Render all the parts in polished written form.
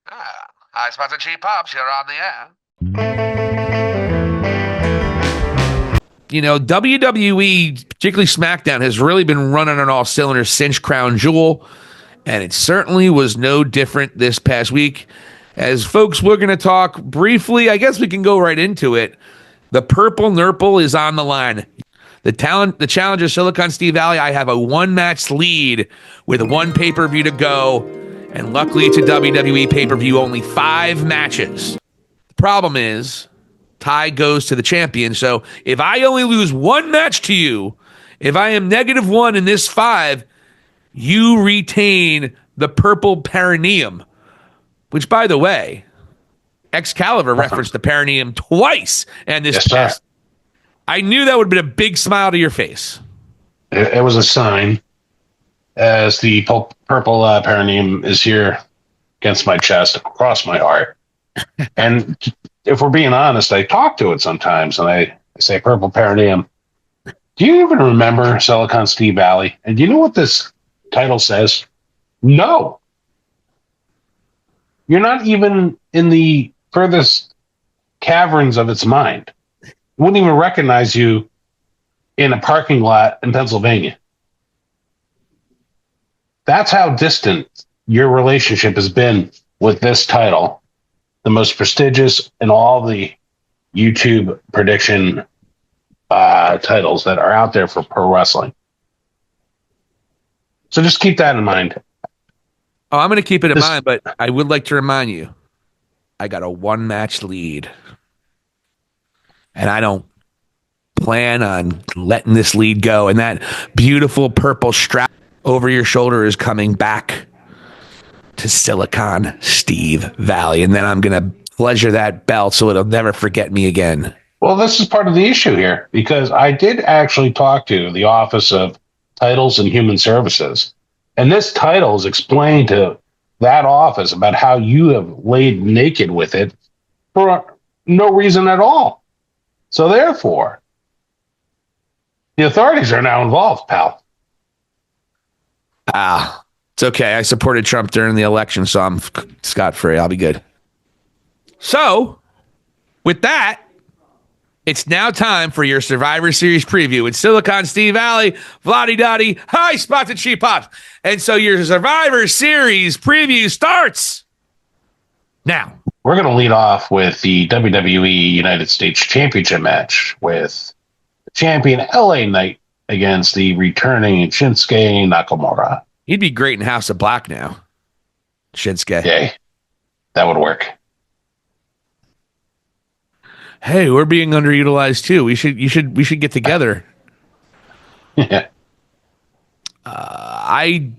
Hi, Spots and Cheap Pops. You're on the air. WWE, particularly SmackDown, has really been running on all cylinders since Crown Jewel, and it certainly was no different this past week. As folks, we're going to talk briefly. I guess we can go right into it. The Purple Nurple is on the line. The challenger, Silicon Steve Valley. I have a one-match lead with one pay-per-view to go, and luckily it's a WWE pay-per-view, only 5 matches. The problem is, tie goes to the champion. So if I only lose one match to you, if I am -1 in this 5, you retain the purple perineum, which, by the way, Excalibur referenced the perineum twice. And this past, I knew that would have been a big smile to your face. It was a sign, as the purple perineum is here against my chest, across my heart. And if we're being honest, I talk to it sometimes, and I say, purple perineum, do you even remember Silicon Steve Valley? And do you know what this title says? No. You're not even in the furthest caverns of its mind. It wouldn't even recognize you in a parking lot in Pennsylvania. That's how distant your relationship has been with this title, the most prestigious in all the YouTube prediction titles that are out there for pro wrestling. So just keep that in mind. Oh, I'm going to keep it in mind, but I would like to remind you, I got a one-match lead, and I don't plan on letting this lead go. And that beautiful purple strap over your shoulder is coming back to Silicon Steve Valley, and then I'm going to pleasure that belt so it'll never forget me again. Well, this is part of the issue here, because I did actually talk to the Office of Titles and Human Services, and this title is explained to that office about how you have laid naked with it for no reason at all. So therefore, the authorities are now involved, pal. It's okay. I supported Trump during the election, so I'm scot-free. I'll be good. So, with that, it's now time for your Survivor Series preview. It's Silicon Steve Valley, Vladdy Dotty, hi, Spots and Cheap Pops. And so your Survivor Series preview starts now. We're going to lead off with the WWE United States Championship match with the champion LA Knight against the returning Shinsuke Nakamura. He'd be great in House of Black now. Shinsuke. Yay. That would work. Hey, we're being underutilized too. We should get together. Yeah. I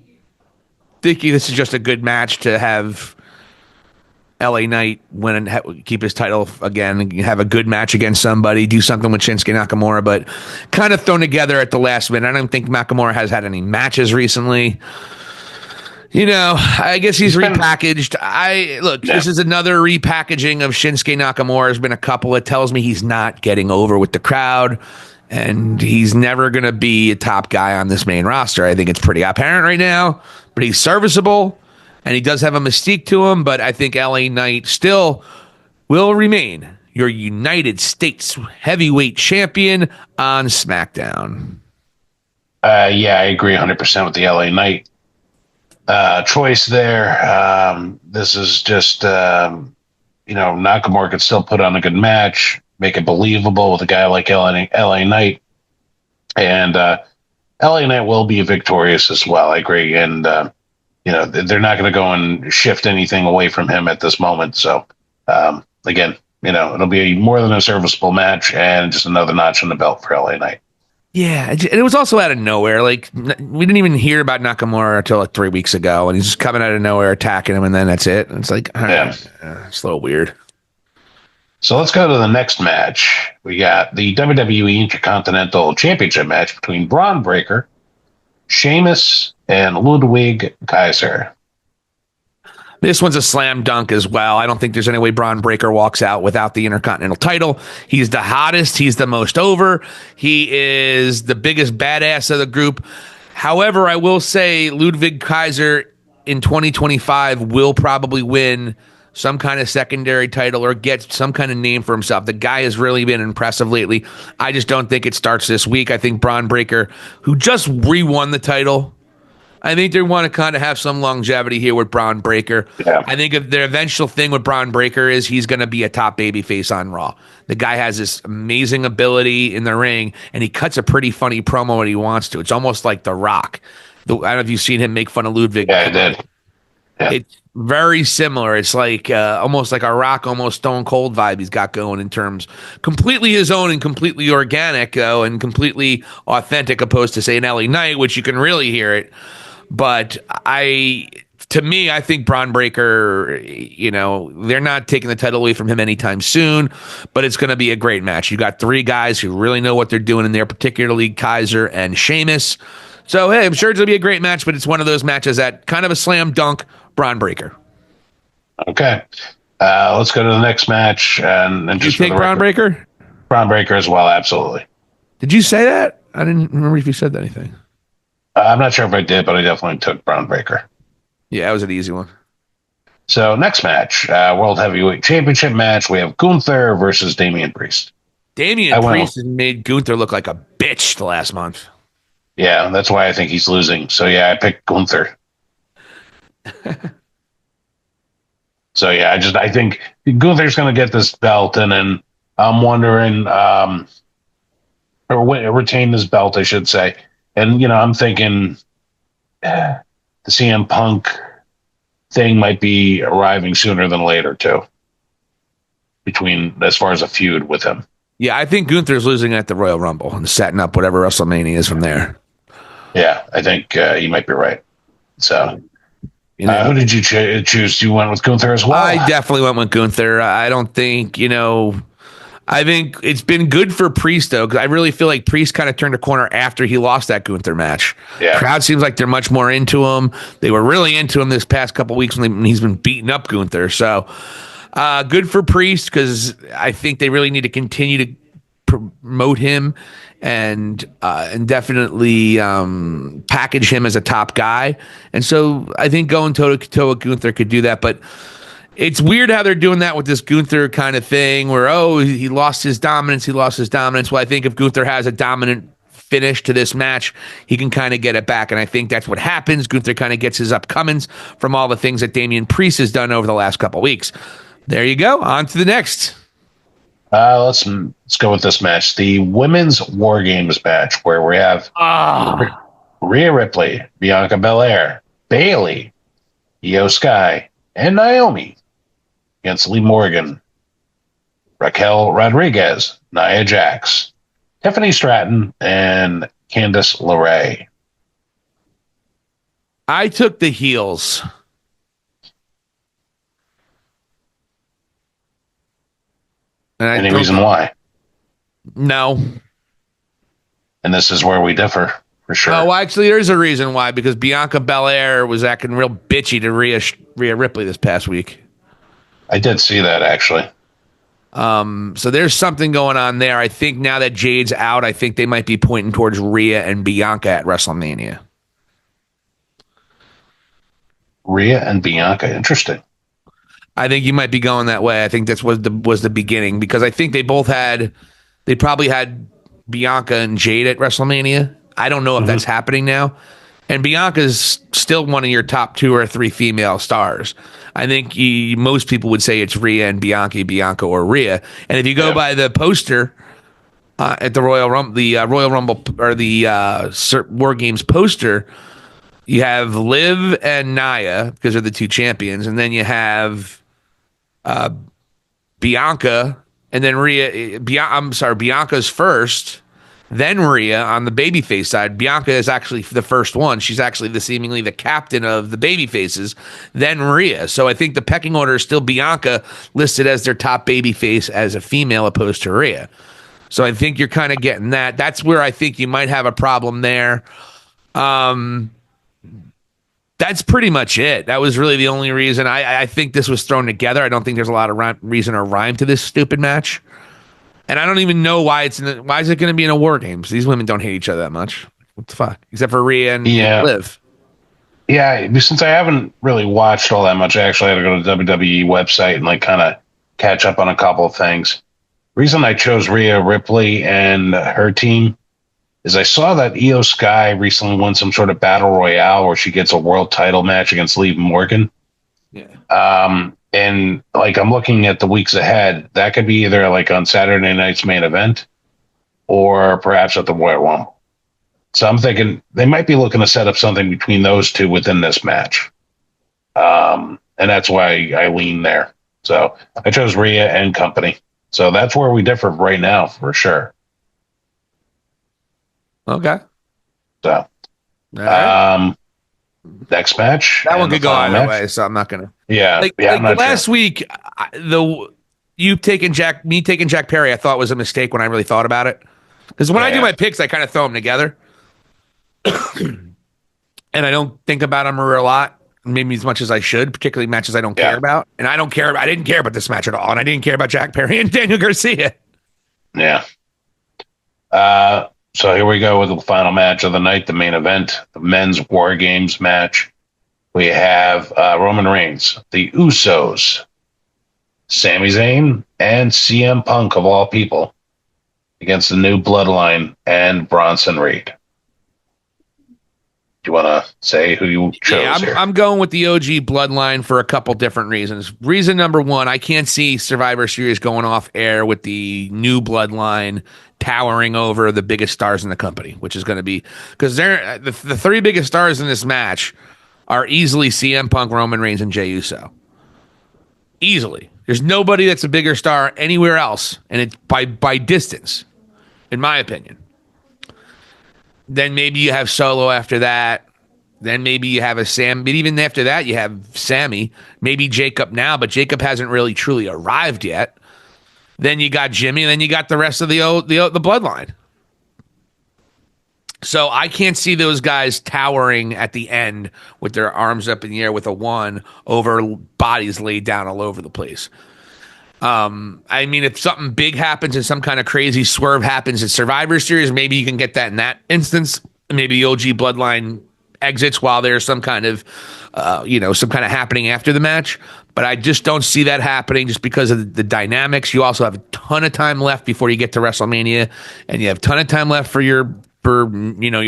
think this is just a good match to have LA Knight win and keep his title again, have a good match against somebody, do something with Shinsuke Nakamura, but kind of thrown together at the last minute. I don't think Nakamura has had any matches recently. I guess he's repackaged. This is another repackaging of Shinsuke Nakamura. There's been a couple. It tells me he's not getting over with the crowd, and he's never going to be a top guy on this main roster. I think it's pretty apparent right now, but he's serviceable, and he does have a mystique to him, but I think LA Knight still will remain your United States heavyweight champion on SmackDown. Yeah, I agree 100% with the LA Knight choice there. This is just, Nakamura could still put on a good match, make it believable with a guy like LA Knight. And LA Knight will be victorious as well. I agree. And, they're not going to go and shift anything away from him at this moment. So, again, it'll be more than a serviceable match and just another notch on the belt for LA Knight. Yeah, and it was also out of nowhere. Like, we didn't even hear about Nakamura until 3 weeks ago, and he's just coming out of nowhere, attacking him, and then that's it. And it's like, it's a little weird. So let's go to the next match. We got the WWE Intercontinental Championship match between Braun Breaker, Sheamus, and Ludwig Kaiser. This one's a slam dunk as well. I don't think there's any way Braun Breaker walks out without the Intercontinental title. He's the hottest. He's the most over. He is the biggest badass of the group. However, I will say Ludwig Kaiser in 2025 will probably win some kind of secondary title or get some kind of name for himself. The guy has really been impressive lately. I just don't think it starts this week. I think Braun Breaker, who just re-won the title, I think they want to kind of have some longevity here with Braun Breaker. Yeah. I think if their eventual thing with Braun Breaker is he's going to be a top babyface on Raw. The guy has this amazing ability in the ring, and he cuts a pretty funny promo when he wants to. It's almost like The Rock. I don't know if you've seen him make fun of Ludwig. Yeah, I did. Yeah. It's very similar. It's like almost like a Rock, almost Stone Cold vibe he's got going in terms completely his own and completely organic, though, and completely authentic, opposed to, say, an LA Knight, which you can really hear it. But to me, I think Braun Breaker, they're not taking the title away from him anytime soon, but it's going to be a great match. You got three guys who really know what they're doing in there, particularly Kaiser and Sheamus. So, hey, I'm sure it's going to be a great match, but it's one of those matches that kind of a slam dunk, Braun Breaker. Okay. Let's go to the next match. And Did you just take Braun Breaker? Braun Breaker as well, absolutely. Did you say that? I didn't remember if you said anything. I'm not sure if I did, but I definitely took Braun Breaker. Yeah, that was an easy one. So next match, World Heavyweight Championship match. We have Gunther versus Damian Priest. Damian Priest has made Gunther look like a bitch the last month. Yeah, that's why I think he's losing. So yeah, I picked Gunther. So yeah, I think Gunther's going to get this belt, and then I'm wondering, or retain this belt, I should say. And I'm thinking the CM Punk thing might be arriving sooner than later too. As far as a feud with him. Yeah, I think Gunther's losing at the Royal Rumble and setting up whatever WrestleMania is from there. Yeah, I think you might be right. So, who did you choose? You went with Gunther as well? I definitely went with Gunther. I don't think, I think it's been good for Priest, though, because I really feel like Priest kind of turned a corner after he lost that Gunther match. Yeah. Crowd seems like they're much more into him. They were really into him this past couple weeks when he's been beating up Gunther. So, good for Priest, because I think they really need to continue to promote him and definitely package him as a top guy. And so I think going toe-to-toe with Gunther could do that. But it's weird how they're doing that with this Gunther kind of thing where, he lost his dominance. Well, I think if Gunther has a dominant finish to this match, he can kind of get it back. And I think that's what happens. Gunther kind of gets his upcomings from all the things that Damian Priest has done over the last couple weeks. There you go. On to the next. Let's go with this match. The Women's War Games match, where we have Rhea Ripley, Bianca Belair, Bayley, Io Sky, and Naomi against Lee Morgan, Raquel Rodriguez, Nia Jax, Tiffany Stratton, and Candice LeRae. I took the heels. Any reason why? No. And this is where we differ, for sure. Oh, well, actually, there's a reason why, because Bianca Belair was acting real bitchy to Rhea Ripley this past week. I did see that, actually. So there's something going on there. I think now that Jade's out, I think they might be pointing towards Rhea and Bianca at WrestleMania. Rhea and Bianca, interesting. I think you might be going that way. I think that's was the beginning, because I think they probably had Bianca and Jade at WrestleMania. I don't know if that's happening now. And Bianca's still one of your top 2 or 3 female stars. I think most people would say it's Rhea and Bianca or Rhea. And if you go by the poster at the Royal Rumble or the War Games poster, you have Liv and Nia because they're the 2 champions, and then you have Bianca, and then Rhea. Bianca's first, then Rhea on the babyface side. Bianca is actually the first one. She's actually seemingly the captain of the babyfaces, then Rhea. So I think the pecking order is still Bianca listed as their top babyface as a female opposed to Rhea. So I think you're kind of getting that. That's where I think you might have a problem there. That's pretty much it. That was really the only reason. I think this was thrown together. I don't think there's a lot of reason or rhyme to this stupid match. And I don't even know why why is it going to be in a War Games? These women don't hate each other that much. What the fuck? Except for Rhea and Liv. Yeah, since I haven't really watched all that much, I actually had to go to the WWE website and like kind of catch up on a couple of things. Reason I chose Rhea Ripley and her team is I saw that Io Sky recently won some sort of battle royale where she gets a world title match against Liv Morgan. Yeah. And like I'm looking at the weeks ahead, that could be either like on Saturday night's main event or perhaps at the Royal Rumble. So I'm thinking they might be looking to set up something between those two within this match. And that's why I lean there. So I chose Rhea and company. So that's where we differ right now for sure. Okay. All So right. um, next match That one and the could go final either match. way, so I'm not gonna Yeah, like yeah, I'm the not sure. last week. The you taking me taking Jack Perry, I thought was a mistake when I really thought about it. Because when Yeah, I do yeah, my picks, I kind of throw them together, and I don't think about them a lot, maybe as much as I should, particularly matches I don't care yeah, about. And I don't care. I didn't care about this match at all, and I didn't care about Jack Perry and Daniel Garcia. yeah. So here we go with the final match of the night, the main event, the men's War Games match. We have Roman Reigns, the Usos, Sami Zayn, and CM Punk of all people against the new Bloodline and Bronson Reed. Do you want to say who you Yeah, chose here? I'm going with the OG Bloodline for a couple different reasons. Reason number one, I can't see Survivor Series going off air with the new Bloodline towering over the biggest stars in the company, which is going to be because they're the three biggest stars in this match are easily CM Punk, Roman Reigns, and Jey Uso. Easily, there's nobody that's a bigger star anywhere else, and it's by distance, in my opinion. Then maybe you have Solo after that. Then maybe you have a Sam, but even after that, you have Sammy, maybe Jacob now, but Jacob hasn't really truly arrived yet. Then you got Jimmy, and then you got the rest of the bloodline. So I can't see those guys towering at the end with their arms up in the air with a one over bodies laid down all over the place. I mean, if something big happens and some kind of crazy swerve happens in Survivor Series, maybe you can get that in that instance. Maybe the OG Bloodline exits while there's some kind of, some kind of happening after the match. But I just don't see that happening just because of the dynamics. You also have a ton of time left before you get to WrestleMania, and you have a ton of time left for your your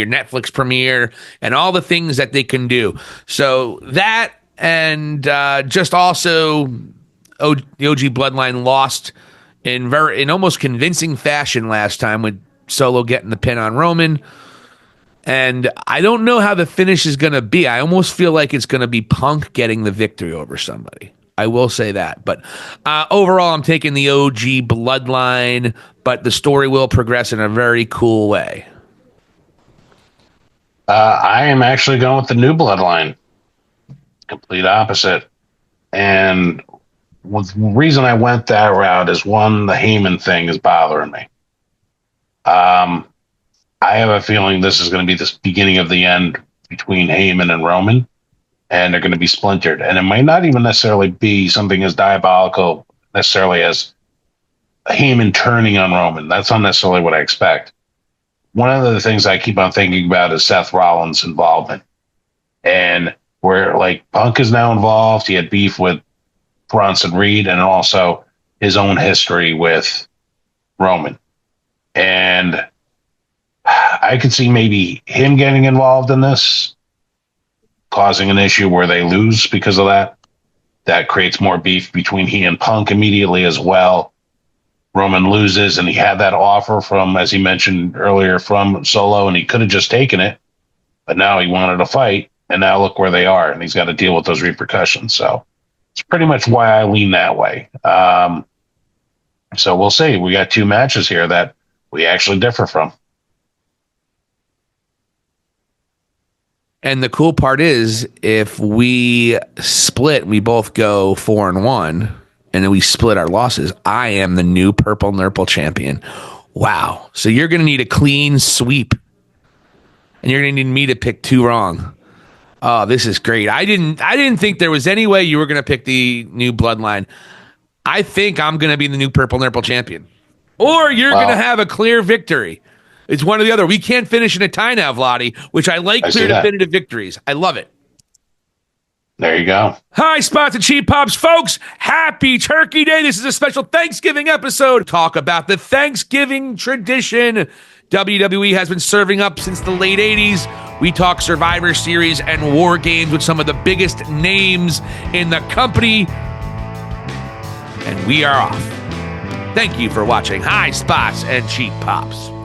Netflix premiere and all the things that they can do. So that and just also the OG Bloodline lost in almost convincing fashion last time with Solo getting the pin on Roman. And I don't know how the finish is going to be. I almost feel like it's going to be Punk getting the victory over somebody. I will say that. But overall, I'm taking the OG Bloodline, but the story will progress in a very cool way. I am actually going with the new Bloodline, complete opposite. And the reason I went that route is one, the Heyman thing is bothering me. I have a feeling this is going to be the beginning of the end between Heyman and Roman, and they're going to be splintered. And it might not even necessarily be something as diabolical necessarily as Heyman turning on Roman. That's not necessarily what I expect. One of the things I keep on thinking about is Seth Rollins' involvement, and where like Punk is now involved. He had beef with Bronson Reed and also his own history with Roman. And I could see maybe him getting involved in this, causing an issue where they lose because of that. That creates more beef between he and Punk immediately as well. Roman loses, and he had that offer from, as he mentioned earlier, from Solo, and he could have just taken it, but now he wanted to fight, and now look where they are, and he's got to deal with those repercussions. So it's pretty much why I lean that way. So we'll see. We got two matches here that we actually differ from. And the cool part is, if we split, we both go 4-1, and then we split our losses. I am the new Purple Nurple champion. Wow! So you're going to need a clean sweep, and you're going to need me to pick two wrong. Oh, this is great. I didn't think there was any way you were going to pick the new Bloodline. I think I'm going to be the new Purple Nurple champion, or you're going to Well, have a clear victory. It's one or the other. We can't finish in a tie now, Vladi, which I like I see clear that. definitive victories. I love it. There you go. Hi, Spots and Cheap Pops, folks. Happy Turkey Day. This is a special Thanksgiving episode. Talk about the Thanksgiving tradition WWE has been serving up since the late 80s. We talk Survivor Series and War Games with some of the biggest names in the company. And we are off. Thank you for watching High Spots and Cheap Pops.